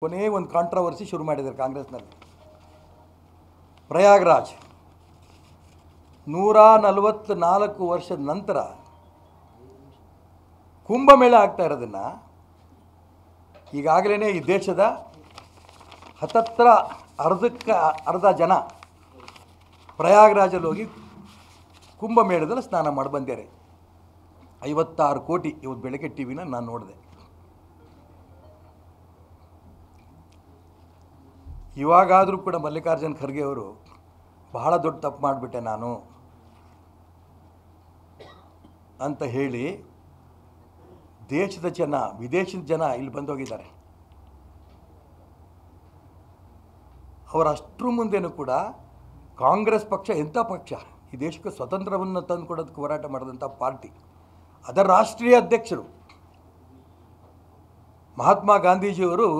ಕೊನೆ ಒಂದು ಕಾಂಟ್ರವರ್ಸಿ ಶುರು ಮಾಡಿದ್ದಾರೆ ಕಾಂಗ್ರೆಸ್ನಲ್ಲಿ. ಪ್ರಯಾಗ್ರಾಜ್ 144 ವರ್ಷದ ನಂತರ ಕುಂಭಮೇಳ ಆಗ್ತಾ ಇರೋದನ್ನು ಈಗಾಗಲೇ ಈ ದೇಶದ ಹತ್ತತ್ರ ಅರ್ಧ ಜನ ಪ್ರಯಾಗ್ರಾಜಲ್ಲಿ ಹೋಗಿ ಕುಂಭಮೇಳದಲ್ಲಿ ಸ್ನಾನ ಮಾಡಿ ಬಂದಿದ್ದಾರೆ. 56 ಕೋಟಿ ಇವತ್ತು ಬೆಳಗ್ಗೆ ಟಿ ವಿನ ನಾನು ನೋಡಿದೆ. ಇವಾಗಾದರೂ ಕೂಡ ಮಲ್ಲಿಕಾರ್ಜುನ್ ಖರ್ಗೆ ಅವರು ಬಹಳ ದೊಡ್ಡ ತಪ್ಪು ಮಾಡಿಬಿಟ್ಟೆ ನಾನು ಅಂತ ಹೇಳಿ ದೇಶದ ಜನ ವಿದೇಶದ ಜನ ಇಲ್ಲಿ ಬಂದೋಗಿದ್ದಾರೆ. ಅವರಷ್ಟರ ಮುಂದೆನೂ ಕೂಡ ಕಾಂಗ್ರೆಸ್ ಪಕ್ಷ ಎಂಥ ಪಕ್ಷ, ಈ ದೇಶಕ್ಕೆ ಸ್ವತಂತ್ರವನ್ನು ತಂದುಕೊಡೋದಕ್ಕೆ ಹೋರಾಟ ಮಾಡಿದಂಥ ಪಾರ್ಟಿ, ಅದರ ರಾಷ್ಟ್ರೀಯ ಅಧ್ಯಕ್ಷರು ಮಹಾತ್ಮ ಗಾಂಧೀಜಿಯವರು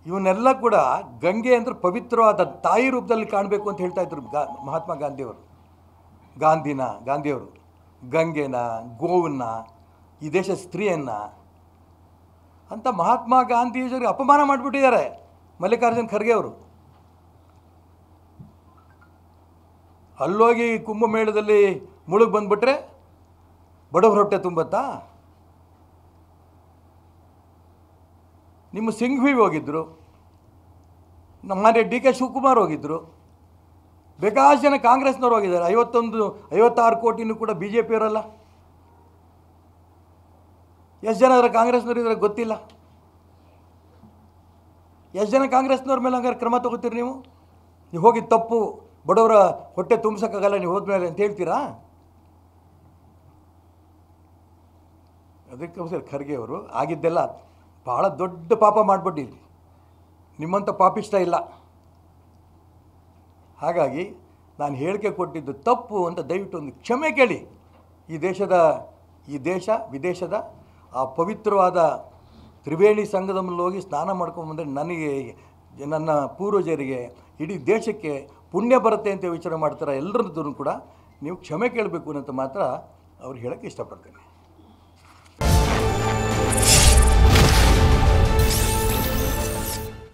ಇವನ್ನೆಲ್ಲ ಕೂಡ ಗಂಗೆ ಅಂದರೆ ಪವಿತ್ರವಾದ ತಾಯಿ ರೂಪದಲ್ಲಿ ಕಾಣಬೇಕು ಅಂತ ಹೇಳ್ತಾ ಇದ್ರು ಮಹಾತ್ಮ ಗಾಂಧಿಯವರು ಗಂಗೆನ, ಗೋವನ್ನ, ಈ ದೇಶ ಸ್ತ್ರೀಯನ್ನು ಅಂತ ಮಹಾತ್ಮ ಗಾಂಧೀಜಿಯವರಿಗೆ ಅಪಮಾನ ಮಾಡಿಬಿಟ್ಟಿದ್ದಾರೆ ಮಲ್ಲಿಕಾರ್ಜುನ್ ಖರ್ಗೆ ಅವರು. ಅಲ್ಲೋಗಿ ಕುಂಭಮೇಳದಲ್ಲಿ ಮುಳುಗಿ ಬಂದುಬಿಟ್ರೆ ಬಡವರ ಹೊಟ್ಟೆ ತುಂಬತ್ತಾ? ನಿಮ್ಮ ಸಿಂಘ್ವಿ ಹೋಗಿದ್ದರು, ನಮ್ಮ ಡಿ ಕೆ ಶಿವಕುಮಾರ್ ಹೋಗಿದ್ದರು, ಬೇಕಾಷ್ಟು ಜನ ಕಾಂಗ್ರೆಸ್ನವ್ರು ಹೋಗಿದ್ದಾರೆ. 56 ಕೋಟಿನೂ ಕೂಡ ಬಿ ಜೆ ಪಿಯವರಲ್ಲ. ಎಷ್ಟು ಜನ ಅದರ ಕಾಂಗ್ರೆಸ್ನವ್ರು ಇದ್ರೆ ಗೊತ್ತಿಲ್ಲ. ಎಷ್ಟು ಜನ ಕಾಂಗ್ರೆಸ್ನವ್ರ ಮೇಲೆ ಹಂಗಾರೆ ಕ್ರಮ ತಗೋತೀರಿ ನೀವು ಹೋಗಿ ತಪ್ಪು, ಬಡವರ ಹೊಟ್ಟೆ ತುಂಬಿಸೋಕ್ಕಾಗಲ್ಲ ನೀವು ಹೋದ್ಮೇಲೆ ಅಂತ ಹೇಳ್ತೀರಾ? ಅದಕ್ಕೋಸ್ಕರ ಖರ್ಗೆ ಅವರು ಆಗಿದ್ದೆಲ್ಲ ಭಾಳ ದೊಡ್ಡ ಪಾಪ ಮಾಡಿಬಿಟ್ಟಿರಿ. ನಿಮ್ಮಂಥ ಪಾಪಿಷ್ಟ ಇಲ್ಲ. ಹಾಗಾಗಿ ನಾನು ಹೇಳಿಕೆ ಕೊಟ್ಟಿದ್ದು ತಪ್ಪು ಅಂತ ದಯವಿಟ್ಟು ಒಂದು ಕ್ಷಮೆ ಕೇಳಿ. ಈ ದೇಶ ವಿದೇಶದ ಆ ಪವಿತ್ರವಾದ ತ್ರಿವೇಣಿ ಸಂಗಮದಲ್ಲಿ ಹೋಗಿ ಸ್ನಾನ ಮಾಡ್ಕೊಂಬಂದರೆ ನನಗೆ, ನನ್ನ ಪೂರ್ವಜರಿಗೆ, ಇಡೀ ದೇಶಕ್ಕೆ ಪುಣ್ಯ ಬರುತ್ತೆ ಅಂತ ವಿಚಾರ ಮಾಡ್ತಾರೆ. ಎಲ್ಲರದ್ದು ಕೂಡ ನೀವು ಕ್ಷಮೆ ಕೇಳಬೇಕು ಅಂತ ಮಾತ್ರ ಅವ್ರು ಹೇಳೋಕ್ಕೆ ಇಷ್ಟಪಡ್ತೇನೆ.